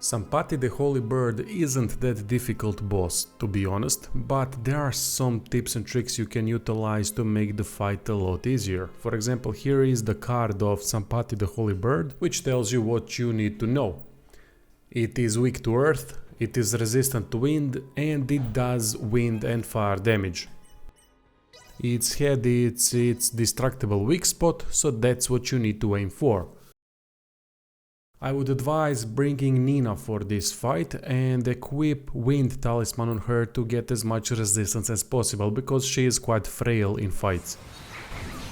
Sampati the Holy Bird isn't that difficult boss, to be honest, but there are some tips and tricks you can utilize to make the fight a lot easier. For example, here is the card of Sampati the Holy Bird, which tells you what you need to know. It is weak to earth, it is resistant to wind, and it does wind and fire damage. Its head is its destructible weak spot, so that's what you need to aim for. I would advise bringing Nina for this fight and equip Wind Talisman on her to get as much resistance as possible, because she is quite frail in fights.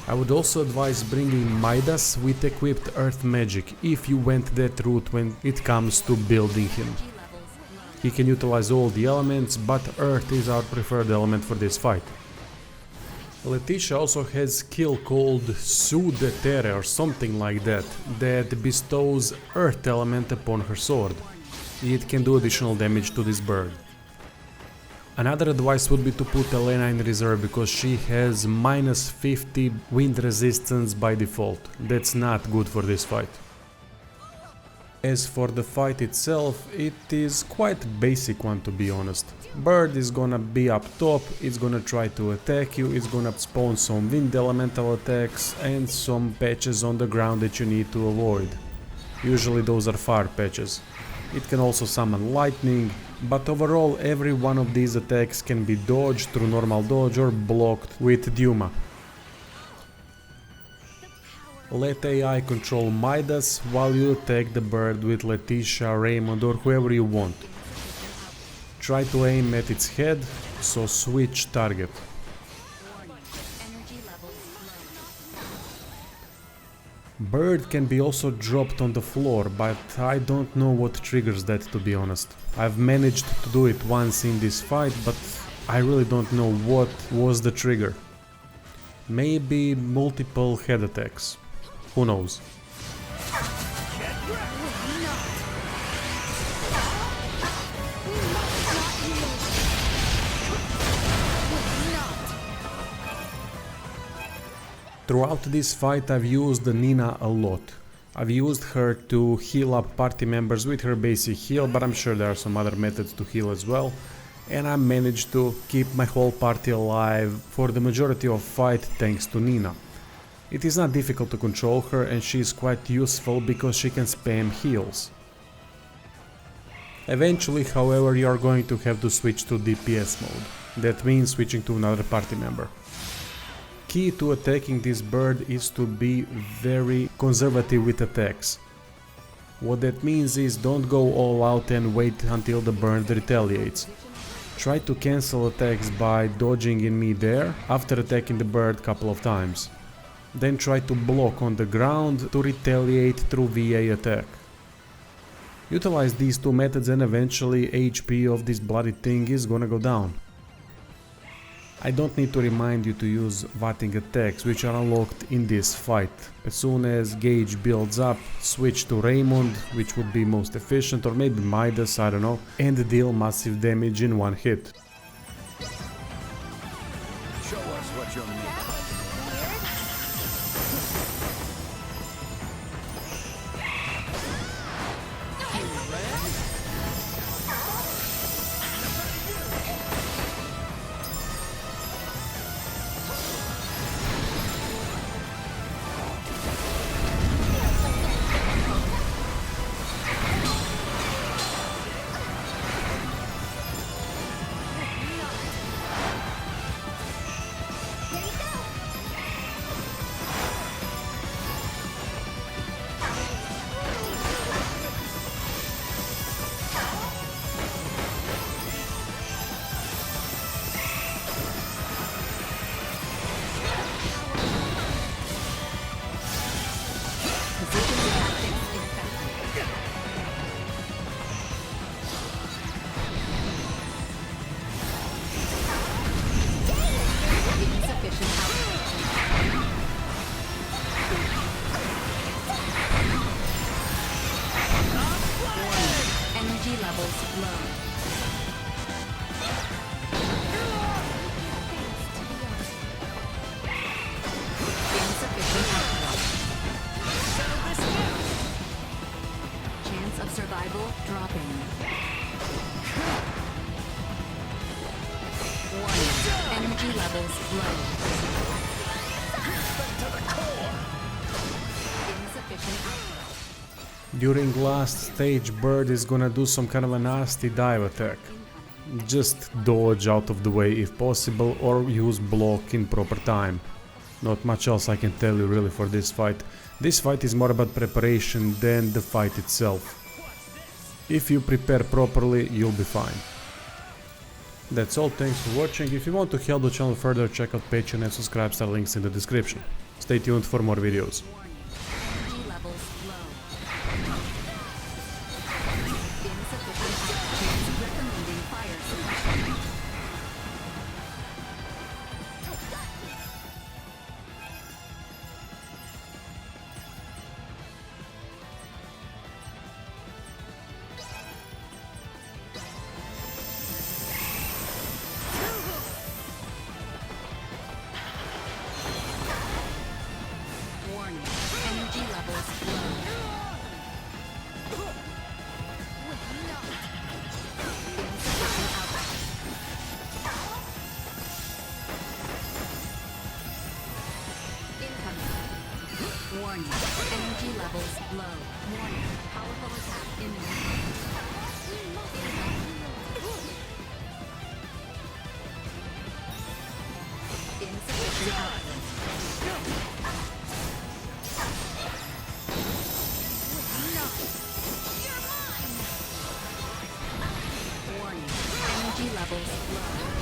I would also advise bringing Midas with equipped Earth Magic if you went that route when it comes to building him. He can utilize all the elements, but Earth is our preferred element for this fight. Letitia also has skill called Sude Terre or something like that, that bestows Earth element upon her sword. It can do additional damage to this bird. Another advice would be to put Elena in reserve, because she has minus 50 wind resistance by default. That's not good for this fight. As for the fight itself, it is quite basic one, to be honest. Bird is gonna be up top, it's gonna try to attack you, it's gonna spawn some wind elemental attacks and some patches on the ground that you need to avoid. Usually those are fire patches. It can also summon lightning, but overall every one of these attacks can be dodged through normal dodge or blocked with Duma. Let AI control Midas while you attack the bird with Letitia, Raymond or whoever you want. Try to aim at its head, so switch target. Bird can be also dropped on the floor, but I don't know what triggers that, to be honest. I've managed to do it once in this fight, but I really don't know what was the trigger. Maybe multiple head attacks. Who knows? Throughout this fight I've used Nina a lot. I've used her to heal up party members with her basic heal, but I'm sure there are some other methods to heal as well. And I managed to keep my whole party alive for the majority of fight thanks to Nina. It is not difficult to control her, and she is quite useful because she can spam heals. Eventually, however, you are going to have to switch to DPS mode. That means switching to another party member. Key to attacking this bird is to be very conservative with attacks. What that means is don't go all out and wait until the bird retaliates. Try to cancel attacks by dodging in midair after attacking the bird a couple of times. Then try to block on the ground to retaliate through VA attack. Utilize these two methods and eventually HP of this bloody thing is gonna go down. I don't need to remind you to use Vatting attacks, which are unlocked in this fight. As soon as gauge builds up, switch to Raymond, which would be most efficient, or maybe Midas, I don't know, and deal massive damage in one hit. Show us what you're made of. Survival dropping. Warning. Energy levels low. Insufficient output. During last stage, Bird is gonna do some kind of a nasty dive attack. Just dodge out of the way if possible or use block in proper time. Not much else I can tell you really for this fight. This fight is more about preparation than the fight itself. If you prepare properly, you'll be fine. That's all, thanks for watching. If you want to help the channel further, check out Patreon and subscribe star links in the description. Stay tuned for more videos. Energy levels low. Insufficient output. Recommending fire suppression. Warning. Energy levels low. Insufficient output. Incoming. Warning. Energy levels low. Warning. Powerful attack imminent. Insufficient output. Warning. Energy levels low.